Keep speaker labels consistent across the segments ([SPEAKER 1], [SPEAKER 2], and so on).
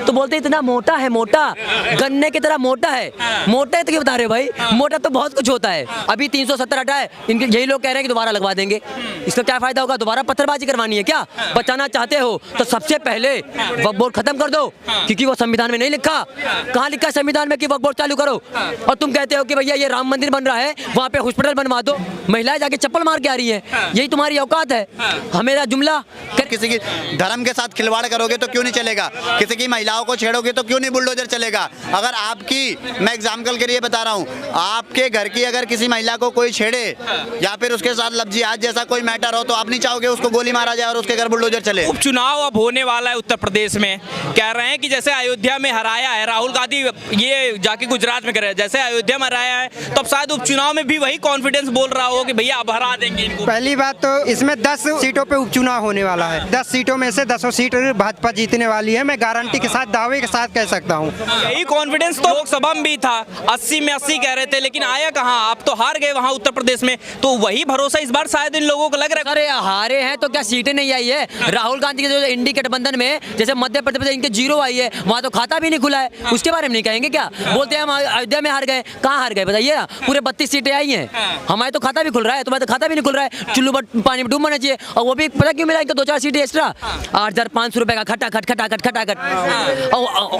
[SPEAKER 1] तो बोलते इतना मोटा है, मोटा गन्ने की तरह मोटा है। मोटा है तो क्यों बता रहे हो भाई? मोटा तो बहुत कुछ होता है। अभी 370 हटा है, इनके यही लोग कह रहे हैं कि दोबारा लगवा देंगे। इसका क्या फायदा होगा? दोबारा पत्थरबाजी करवानी है क्या? बचाना चाहते हो तो सबसे पहले वक्फ बोर्ड खत्म कर दो, क्योंकि वो संविधान में नहीं लिखा। कहाँ लिखा संविधान में कि वक्फ बोर्ड चालू करो? और तुम कहते हो कि भैया ये राम मंदिर बन रहा है, वहाँ पे हॉस्पिटल बनवा दो। महिलाएं जाके चप्पल मार के आ रही है, यही तुम्हारी औकात है? हमेरा जुमला
[SPEAKER 2] किसी की धर्म के साथ खिलवाड़ करोगे तो क्यों नहीं चलेगा? किसी की महिलाओं को छेड़ोगे तो क्यों नहीं बुलडोजर चलेगा? अगर आपकी, मैं एग्जाम्पल के लिए बता रहा हूँ, आपके घर की अगर किसी महिला को कोई छेड़े या फिर उसके साथ लफ्जी आज जैसा कोई मैटर हो, तो आप नहीं चाहोगे उसको गोली मारा जाए और उसके घर बुलडोजर चले?
[SPEAKER 3] उपचुनाव अब होने वाला है उत्तर प्रदेश में। कह रहे हैं कि जैसे अयोध्या में हराया है राहुल गांधी, ये जाके गुजरात में कर रहे हैं, जैसे अयोध्या में हराया है तो अब शायद उपचुनाव में भी वही कॉन्फिडेंस बोल रहा हो कि भैया अब हरा देंगे इनको।
[SPEAKER 4] पहली बात तो इसमें 10 सीटों पे उपचुनाव होने वाला है। 10 सीटों में से 10 सीट भाजपा जीतने वाली है। मैं गारंटी के साथ, दावे के साथ कह सकता हूँ।
[SPEAKER 3] यही कॉन्फिडेंस तो लोकसभा में भी था, 80 में 80 कह रहे थे, लेकिन आया कहाँ? आप तो हार गए वहाँ उत्तर प्रदेश में। तो वही भरोसा इस बार शायद इन लोगों को लग रहा है।
[SPEAKER 1] अरे हारे हैं तो क्या सीटें नहीं आई है? राहुल गांधी के जो इंडी गठबंधन में जैसे मध्य प्रदेश इनके 0 आई है, वहाँ तो खाता भी नहीं खुला है। उसके बारे में नहीं कहेंगे क्या? बोलते हैं हम अयोध्या में हार गए। कहाँ हार गए बताइए? पूरे 32 सीटें आई हैं, हमारे तो खाता भी खुल रहा है, तुम्हारे तो खाता भी नहीं खुल रहा है। चुल्लू पानी में डूबना चाहिए। और वो भी पता क्यों मिला इनको 2-4 सीटें एक्स्ट्रा? 8,500 रुपए का खटाखट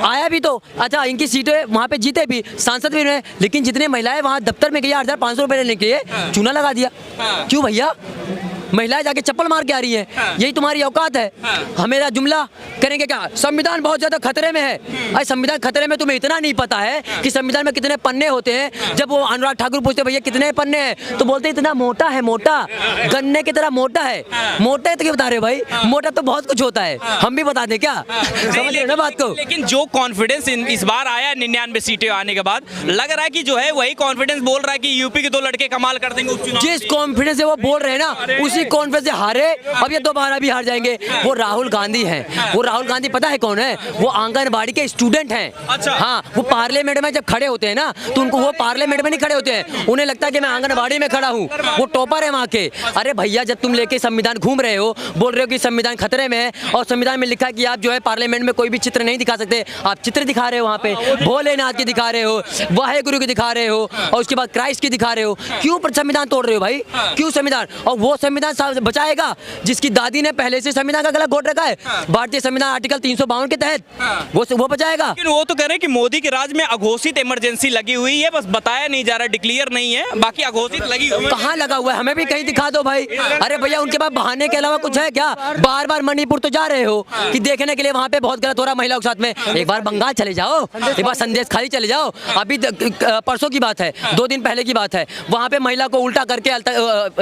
[SPEAKER 1] आया भी तो। अच्छा, इनकी सीटें वहाँ पे जीते भी, सांसद भी रहे, लेकिन जितने महिलाएं वहाँ दफ्तर में गई 8,500 रुपए लेने के लिए, चूना लगा दिया। क्यों भैया? महिलाएं जाके चप्पल मार के आ रही है, यही तुम्हारी औकात है? हमेरा जुमला करेंगे क्या? संविधान बहुत ज्यादा खतरे में है। अरे संविधान खतरे में तुम्हें इतना नहीं पता है कि संविधान में कितने पन्ने होते हैं? जब वो अनुराग ठाकुर पूछते भैया कितने पन्ने हैं, तो बोलते इतना मोटा है, मोटा गन्ने की तरह मोटा है। मोटा है तो क्यों बता रहे हो भाई? मोटा तो बहुत कुछ होता है, हम भी बता दें क्या? समझ रहे हो ना बात को?
[SPEAKER 3] लेकिन जो कॉन्फिडेंस इस बार आया 99 सीटें आने के बाद, लग रहा है कि जो है वही कॉन्फिडेंस बोल रहा है कि यूपी के 2 लड़के कमाल कर देंगे उपचुनाव।
[SPEAKER 1] जिस कॉन्फिडेंस से वो बोल रहे हैं ना, उसी कॉन्फिडेंस से हारे। अब ये दोबारा भी हार जाएंगे। वो राहुल गांधी हैं। वो राहुल गांधी पता है कौन है? वो आंगनबाड़ी के स्टूडेंट हैं।
[SPEAKER 3] अच्छा।
[SPEAKER 1] हाँ, वो पार्लियामेंट में जब खड़े होते हैं ना, तो उनको, वो पार्लियामेंट में नहीं खड़े होते हैं, उन्हें लगता है कि मैं आंगनबाड़ी में खड़ा हूँ। वो टॉपर है वहाँ के। अरे भैया, जब तुम लेके संविधान घूम रहे हो, बोल रहे हो कि संविधान खतरे में है, और संविधान में लिखा है कि आप जो है पार्लियामेंट में कोई भी चित्र नहीं दिखा सकते, आप चित्र दिखा रहे हो वहाँ पे, भोलेनाथ की दिखा रहे हो, वाहेगुरु की दिखा रहे हो, और उसके बाद क्राइस्ट की दिखा रहे हो। क्यों संविधान तोड़ रहे हो भाई? क्यों संविधान? और वो संविधान बचाएगा जिसकी दादी ने पहले से संविधान का गला घोट रखा है, भारतीय संविधान आर्टिकल 352 के तहत। वो बचाएगा।
[SPEAKER 3] लेकिन वो तो कह रहे हैं कि मोदी के राज में अघोषित इमरजेंसी लगी हुई है, बस बताया नहीं जा रहा, डिक्लेयर नहीं है, बाकी अघोषित लगी हुई है।
[SPEAKER 1] कहाँ लगा हुआ है? हमें भी कहीं दिखा दो भाई। अरे भैया, उनके पास बहाने के अलावा कुछ है क्या? बार बार मणिपुर तो जा रहे हो कि देखने के लिए वहाँ पे बहुत गलत हो रहा है महिलाओं के साथ में। एक बार बंगाल चले जाओ, एक बार संदेश खाली चले जाओ। अभी परसों की बात है, 2 दिन पहले की बात है, वहाँ पे महिला को उल्टा करके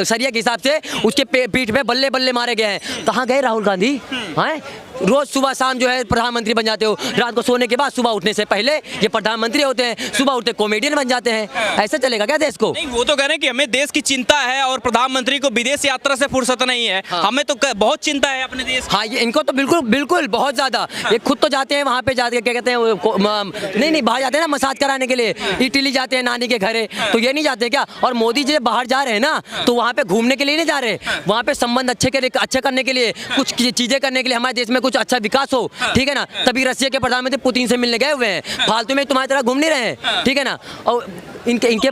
[SPEAKER 1] सरिया के हिसाब से उसके पीठ पे बल्ले बल्ले मारे गए हैं। कहाँ गए राहुल गांधी? हैं? रोज सुबह शाम जो है प्रधानमंत्री बन जाते हो, रात को सोने के बाद सुबह उठने से पहले ये प्रधानमंत्री होते हैं, सुबह उठते कॉमेडियन बन जाते हैं। ऐसा चलेगा क्या देश को?
[SPEAKER 3] नहीं, वो तो कह रहे हैं कि हमें देश की चिंता है और प्रधानमंत्री को विदेश यात्रा से फुर्सत नहीं है। हमें तो बहुत चिंता है अपने देश की।
[SPEAKER 1] हाँ, ये इनको तो बिल्कुल बिल्कुल बहुत ज्यादा। ये खुद तो जाते हैं वहाँ पे, जाते क्या कहते हैं, नहीं बाहर जाते हैं ना मसाज कराने के लिए, इटली जाते हैं नानी के घरे, तो ये नहीं जाते क्या? और मोदी जी बाहर जा रहे हैं ना, तो वहाँ पे घूमने के लिए नहीं जा रहे, वहाँ पे संबंध अच्छे करने के लिए, कुछ चीजें करने के लिए, हमारे देश में कुछ अच्छा विकास हो, ठीक है ना? तभी रशिया के प्रधानमंत्री पुतिन से मिलने गए हुए हैं, फालतू में तुम्हारी तरह घूम नहीं रहे हैं, ठीक है ना? और इनके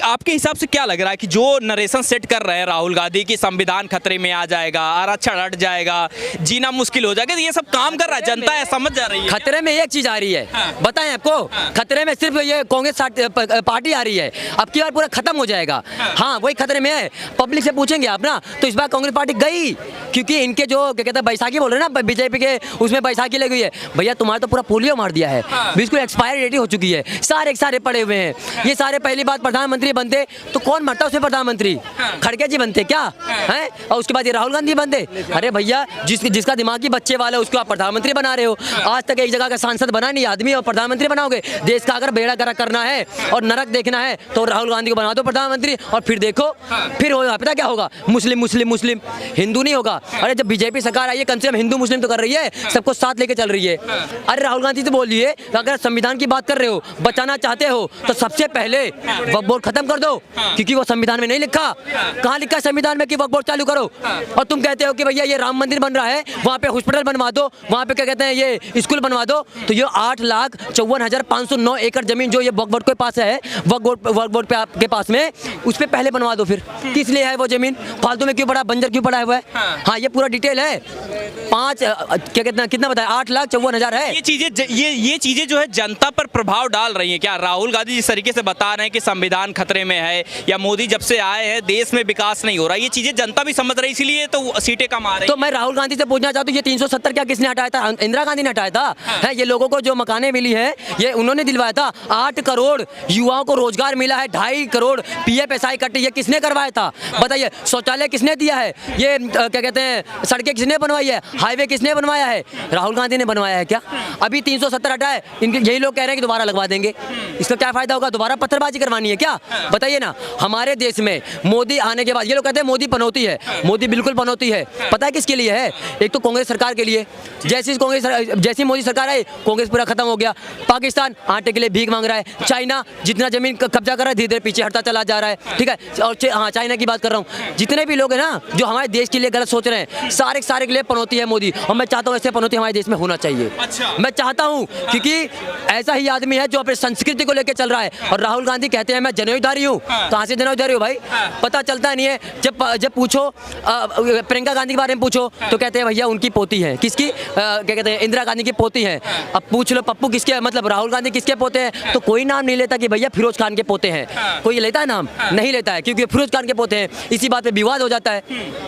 [SPEAKER 3] आपके हिसाब से क्या लग रहा है कि जो नरेशन सेट कर रहे हैं राहुल गांधी की संविधान खतरे में आ जाएगा, आरक्षण हट जाएगा, जीना मुश्किल हो जाएगा, तो ये सब काम कर रहा है, जनता है समझ जा रही है?
[SPEAKER 1] खतरे में एक चीज आ रही है, बताएं आपको। खतरे में सिर्फ ये कांग्रेस पार्टी आ रही है, अब की बार पूरा खत्म हो जाएगा। हाँ, वही खतरे में है। पब्लिक से पूछेंगे आप ना, तो इस बार कांग्रेस पार्टी गई, क्योंकि इनके जो क्या कहते हैं बैसाखी बोल रहे हैं ना, बीजेपी के उसमें बैसाखी लगी हुई है। भैया, तुम्हारा तो पूरा पोलियो मार दिया है, बिल्कुल एक्सपायरी डेट हो चुकी है, सारे पड़े हुए हैं। ये सारे पहली बात प्रधानमंत्री बनते तो कौन मरता उसमें? प्रधानमंत्री खड़गे जी बनते क्या हैं? और उसके बाद ये राहुल गांधी बनते। अरे भैया, जिसका दिमागी बच्चे वाला है उसको आप प्रधानमंत्री बना रहे हो। आज तक एक जगह का सांसद बना नहीं आदमी, और प्रधानमंत्री बनाओगे? देश का अगर बेड़ा गर्क करना है और नरक देखना है तो राहुल गांधी को बना दो प्रधानमंत्री, और फिर देखो फिर होगा, पता क्या होगा? मुस्लिम मुस्लिम मुस्लिम, हिंदू नहीं होगा। अरे जब बीजेपी सरकार आई है, कम से कम हिंदू मुस्लिम तो कर रही है, सबको साथ लेके चल रही है। अरे राहुल गांधी तो बोलिए, अगर संविधान की बात कर रहे हो, बचाना चाहते हो, तो सबसे पहले पहले वक्फ बोर्ड खत्म कर दो, क्योंकि वो संविधान में नहीं लिखा। कहाँ लिखा है संविधान में कि वक्फ बोर्ड चालू करो? और तुम कहते हो कि भैया ये राम मंदिर बन रहा है, वहाँ पे हॉस्पिटल बनवा दो, वहाँ पे क्या कहते हैं ये स्कूल बनवा दो। तो ये 8,54,509 एकड़ जमीन जो ये वक्फ बोर्ड के पास है, वक्फ बोर्ड पे आपके पास में, उस पे पहले बनवा दो। फिर किस लिए है वो जमीन? फालतू में क्यों पड़ा, बंजर क्यों पड़ा हुआ है? हाँ, ये पूरा डिटेल है। क्या कहते हैं, कितना बताया, 8,54,000 है।
[SPEAKER 3] ये चीजें जो है जनता पर प्रभाव डाल रही हैं क्या? राहुल गांधी जिस तरीके से बता रहे हैं कि संविधान खतरे में है, या मोदी जब से आए हैं देश में विकास नहीं हो रहा, ये चीजें जनता भी समझ रही, इसीलिए तो सीटें कम आ रही।
[SPEAKER 1] तो मैं राहुल गांधी से पूछना चाहता हूँ, ये 370 क्या किसने हटाया था? इंदिरा गांधी ने हटाया था। है, ये लोगों को जो मकानें मिली है ये उन्होंने दिलवाया था। 8 करोड़ युवाओं को रोजगार मिला है, 2.5 करोड़ PFSI कटे, ये किसने करवाया था? बताइए। शौचालय किसने दिया है? ये क्या कहते हैं, सड़कें किसने बनवाई है? हाईवे किसने बनवाया है? राहुल गांधी ने बनवाया है क्या? अभी 370 हटाए, इनके यही लोग कह रहे हैं कि दोबारा लगवा देंगे। इसका क्या फायदा होगा? दोबारा पत्थरबाजी करवानी है क्या? बताइए ना। हमारे देश में मोदी आने के बाद ये लोग कहते हैं मोदी पनौती है। मोदी बिल्कुल पनौती है। पता है किसके लिए है? एक तो कांग्रेस सरकार के लिए। जैसी मोदी सरकार आई, कांग्रेस पूरा खत्म हो गया। पाकिस्तान आटे के लिए भीख मांग रहा है। चाइना जितना जमीन कब्जा कर रहा है, धीरे धीरे पीछे हटता चला जा रहा है। ठीक है, और हाँ, चाइना की बात कर रहा हूँ। जितने भी लोग हैं ना जो हमारे देश के लिए गलत सोच रहे हैं, सारे के लिए पनौती है मोदी। और मैं चाहता हूँ ऐसे पनौती हमारे देश में होना चाहिए।
[SPEAKER 3] अच्छा।
[SPEAKER 1] मैं चाहता हूँ, क्योंकि ऐसा ही आदमी है जो अपनी संस्कृति को लेकर चल रहा है। और राहुल गांधी कहते हैं मैं जनौधारी हूँ। कहाँ से जनौधारी हो भाई? पता चलता नहीं है। जब पूछो प्रियंका गांधी के बारे में पूछो तो कहते हैं भैया उनकी पोती है। किसकी? क्या कहते हैं, इंदिरा गांधी की पोती है। अब पूछ लो पप्पू किसके, मतलब राहुल गांधी किसके पोते हैं, तो कोई नाम नहीं लेता कि भैया फिरोज खान के पोते हैं। कोई लेता है नाम? नहीं लेता है, क्योंकि फिरोज खान के पोते हैं। इसी बात पे विवाद हो जाता है।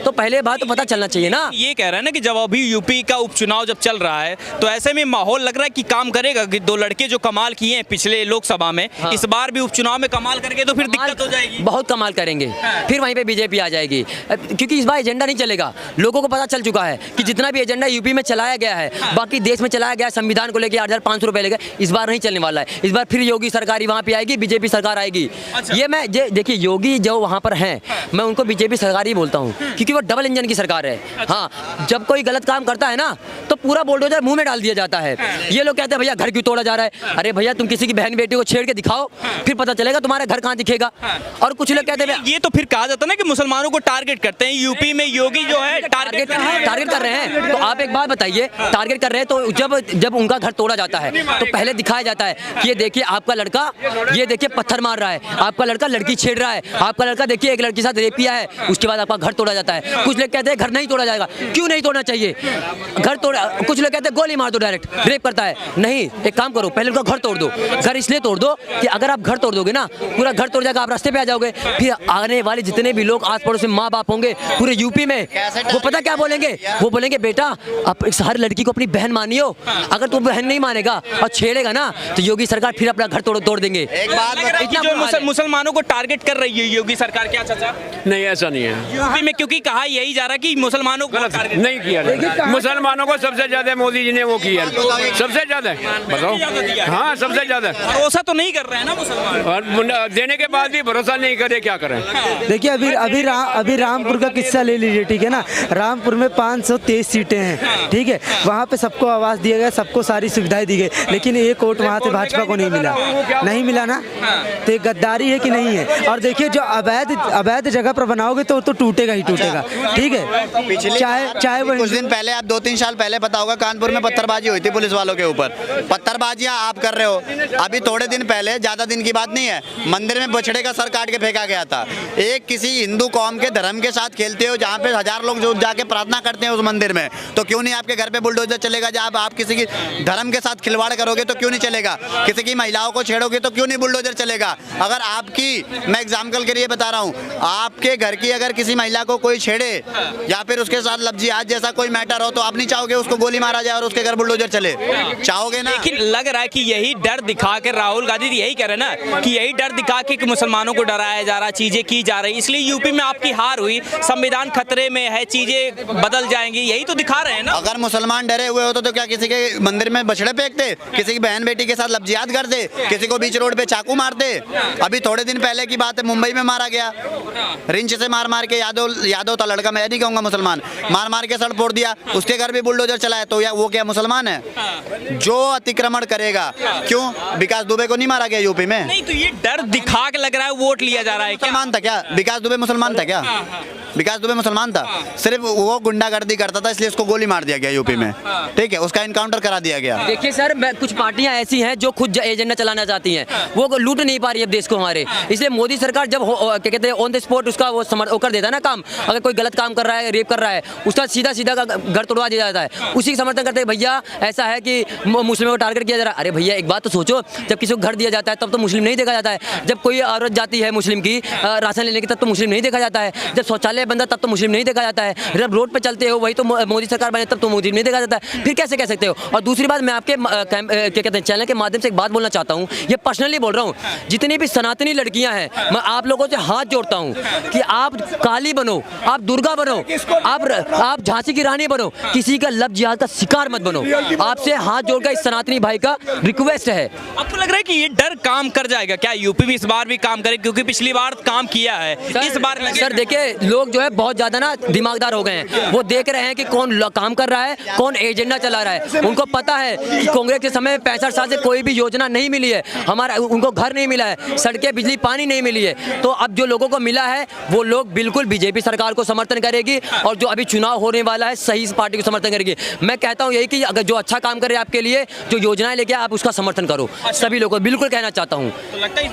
[SPEAKER 1] तो पहले बात तो पता चलना चाहिए ना।
[SPEAKER 3] ये कह रहे हैं ना कि जब अभी यूपी का उपचुनाव जब चल रहा है तो ऐसे में माहौल लग रहा है कि काम करेगा, कि 2 लड़के जो कमाल किए हैं पिछले लोकसभा में, इस बार भी उपचुनाव में कमाल करके तो फिर दिक्कत हो जाएगी।
[SPEAKER 1] बहुत कमाल करेंगे। फिर वहीं पे बीजेपी आ जाएगी, क्योंकि इस बार एजेंडा नहीं चलेगा। लोगों को पता चल चुका है कि जितना भी एजेंडा यूपी में चलाया गया है, बाकी देश में चलाया गया है, संविधान को लेकर 8,500 रुपए लेकर, इस बार नहीं चलने वाला है। इस बार फिर योगी सरकार ही वहाँ पे आएगी, बीजेपी सरकार आएगी। ये मैं देखिए, योगी जो वहाँ पर हैं, मैं उनको बीजेपी सरकार ही बोलता हूँ, क्योंकि वो डबल इंजन की सरकार है। हाँ, जब कोई गलत काम करता है ना तो पूरा बुलडोजर मुंह में डाल दिया जाता है। ये लोग कहते हैं भैया घर क्यों तोड़ा जा रहा है? अरे भैया तुम किसी की बहन बेटी को छेड़ के दिखाओ, फिर पता चलेगा तुम्हारा घर कहाँ दिखेगा। और कुछ लोग कहते हैं
[SPEAKER 3] ये तो फिर कहा जाता है ना कि मुसलमानों को टारगेट करते हैं। यूपी में योगी जो है टारगेट
[SPEAKER 1] कर रहे हैं। तो आप एक बात बताइए, टारगेट कर रहे हैं तो जब उनका घर तोड़ा जाता है तो पहले दिखाया जाता है कि ये देखिए आपका लड़का, ये देखिए पत्थर मार रहा है, आपका लड़का लड़की छेड़ रहा है, आपका लड़का देखिए एक लड़की के साथ रेप किया है, उसके बाद आपका घर तोड़ा जाता है। कुछ लोग कहते हैं घर नहीं तोड़ा जाएगा। क्यों नहीं तोड़ना चाहिए? घर तोड़ा, कुछ लोग कहते हैं गोली मार दो, डायरेक्ट रेप करता है। नहीं, एक काम करो, पहले उनका घर तोड़ दो। घर इसलिए तोड़ दो कि अगर आप घर तोड़ दोगे ना, पूरा घर तोड़ जाएगा, आप रास्ते पे आ जाओगे। फिर आने वाले जितने भी लोग आस पड़ोस में माँ बाप होंगे पूरे यूपी में, वो पता क्या बोलेंगे? वो बोलेंगे बेटा आप हर लड़की को अपनी बहन मानियो। अगर तू बहन नहीं मानेगा और छेड़ेगा ना तो योगी सरकार फिर अपना घर तोड़ देंगे।
[SPEAKER 2] एक बात
[SPEAKER 3] इतना जो मुसलमानों को टारगेट कर रही है योगी सरकार, क्या चाचा?
[SPEAKER 5] नहीं, ऐसा नहीं है
[SPEAKER 3] यूपी में, क्योंकि कहा यही जा रहा है कि मुसलमानों को टारगेट
[SPEAKER 5] नहीं किया। मुसलमानों को सबसे ज्यादा मोदी जी ने वो किया, सबसे ज्यादा। बताओ। हाँ, सबसे ज्यादा।
[SPEAKER 3] भरोसा तो नहीं कर रहे हैं ना मुसलमान,
[SPEAKER 5] और देने के बाद भी भरोसा नहीं करे, क्या करें?
[SPEAKER 6] देखिए अभी रामपुर का किस्सा ले लीजिए, ठीक है ना। रामपुर में 523 सीटें हैं, ठीक है। वहाँ पे सबको आवाज़ दिया गया, सबको सारी सुविधाएं दी गई, लेकिन एक वोट वहाँ से भाजपा को नहीं मिला ना। तो ये गद्दारी है कि नहीं है? और देखिए जो अवैध जगह पर बनाओगे तो टूटेगा ही टूटेगा, ठीक है। चाहे वो
[SPEAKER 2] कुछ दिन पहले, आप 2-3 साल पहले पता होगा, कानपुर में पत्थरबाजी हुई थी पुलिस वालों के ऊपर। पत्थरबाजियां आप कर रहे हो। अभी थोड़े दिन पहले, ज्यादा दिन की बात नहीं है, मंदिर में बछड़े का सर काट के फेंका गया था। एक किसी हिंदू कौम के धर्म के साथ खेलते हो, जहाँ पे 1000 लोग जो जाके प्रार्थना करते हैं उस मंदिर में, तो क्यों नहीं आपके घर पे बुलडोजर चलेगा? जब आप किसी की धर्म के साथ खिलवाड़ करोगे तो क्यों नहीं चलेगा? किसी की महिलाओं को छेड़ोगे तो क्यों नहीं बुलडोजर चलेगा? अगर आपकी, मैं एग्जाम्पल के लिए बता रहा हूँ, आपके घर की अगर किसी महिला को कोई छेड़े या फिर उसके साथ लफ्जियात जैसा कोई मैटर हो, तो आप नहीं चाहोगे उसको गोली मारा जाए और उसके घर बुलडोजर चले? चाहोगे ना?
[SPEAKER 3] लेकिन लग रहा है कि यही डर दिखा के राहुल गांधी यही कह रहे हैं ना कि यही डर दिखा के कि मुसलमानों को डराया जा रहा, चीजें की जा रही, इसलिए यूपी में आपकी हार हुई, संविधान खतरे में है, चीजें बदल जाएंगी, यही तो दिखा रहे हैं ना।
[SPEAKER 2] अगर मुसलमान डरे हुए होते तो क्या किसी के मंदिर में बछड़े फेंकते? किसी की बहन बेटी के साथ लफ्जियात करते? किसी को बीच रोड पे चाकू मारते? अभी थोड़े दिन पहले की बात है, मुंबई में मारा गया, रिंच से मार के, यादव था लड़का, मैं नहीं कहूंगा मुसलमान, मार के सड़ फोड़ दिया, उसके घर भी बुलडोजर चलाया, तो वो क्या मुसलमान है? जो अतिक्रमण करेगा, क्यों विकास दुबे को नहीं मारा गया यूपी में?
[SPEAKER 3] नहीं तो ये डर दिखा के लग रहा है वोट लिया जा रहा है क्या?
[SPEAKER 2] मुसलमान था क्या? विकास दुबे मुसलमान था क्या? विकास दुबे मुसलमान था, सिर्फ वो गुंडागर्दी करता था इसलिए उसको गोली मार दिया गया यूपी में, ठीक है, उसका इनकाउंटर करा दिया गया।
[SPEAKER 1] देखिए सर, कुछ पार्टियां ऐसी हैं जो खुद एजेंडा चलाना चाहती हैं, वो लूट नहीं पा रही है देश को हमारे, इसलिए मोदी सरकार जब क्या कहते हैं ऑन द स्पॉट उसका वो कर देता है ना काम, अगर कोई गलत काम कर रहा है, रेप कर रहा है, उसका सीधा सीधा घर तोड़वा दिया जाता है, उसी का समर्थन करते हैं। भैया ऐसा है कि मुस्लिमों को टारगेट किया जा रहा है, अरे भैया एक बात तो सोचो, जब किसी को घर दिया जाता है तब तो मुस्लिम नहीं देखा जाता है, जब कोई औरत जाती है मुस्लिम की राशन लेने की तब तो मुस्लिम नहीं देखा जाता है, जब शौचालय बंदा तब तो मुस्लिम नहीं देखा जाता है, जब रोड पे चलते हो वही तो मोदी सरकार बने तब तो मुस्लिम नहीं देखा जाता है, फिर कैसे कह सकते हो? और दूसरी बात, मैं आपके क्या कहते हैं चैनल के माध्यम से एक बात बोलना चाहता हूँ, ये पर्सनली बोल रहा हूँ, जितनी भी सनातनी लड़कियां हैं, मैं आप लोगों से हाथ जोड़ता हूँ कि आप काली बनो, आप दुर्गा बनो, आप झांसी की रानी बनो, किसी का लब जिहाद का शिकार मत बनो। आपसे हाथ जोड़कर इस सनातनी भाई का रिक्वेस्ट है।
[SPEAKER 3] आपको लग रहा है कि ये डर काम कर जाएगा क्या? यूपी भी इस बार भी काम करे, क्योंकि पिछली बार काम किया है, इस बार
[SPEAKER 1] सर देखिए, लोग जो है बहुत ज्यादा ना दिमागदार हो गए हैं, वो देख रहे हैं कि कौन काम कर रहा है, कौन एजेंडा चला रहा है। उनको पता है कि कांग्रेस के समय 65 साल से कोई भी योजना नहीं मिली है, हमारा उनको घर नहीं मिला है, सड़कें बिजली पानी नहीं मिली है, तो अब जो लोगों को मिला है वो लोग बिल्कुल बीजेपी सरकार को समर्थन करेगी, और जो अभी चुनाव होने वाला है सही पार्टी को समर्थन करेगी। मैं कहता हूँ यही कि अगर जो अच्छा काम करे आपके लिए, जो योजनाएं लेके आप उसका समर्थन करो, सभी लोगों को बिल्कुल कहना चाहता हूँ।
[SPEAKER 3] तो लगता है इस बार